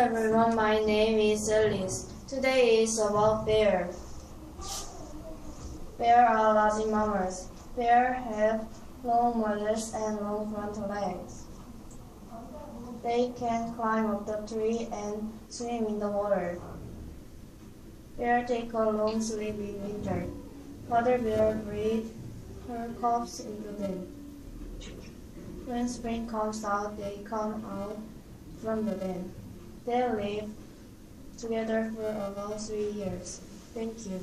everyone, my name is Alice. Today is about bear. Bear are large mammals. Bears have long molars and long front legs. They can climb up the tree and swim in the water. Bears take a long sleep in winter. Mother bear breeds her cubs into them. When spring comes out, they come out from the den. They live together for about 3 years. Thank you.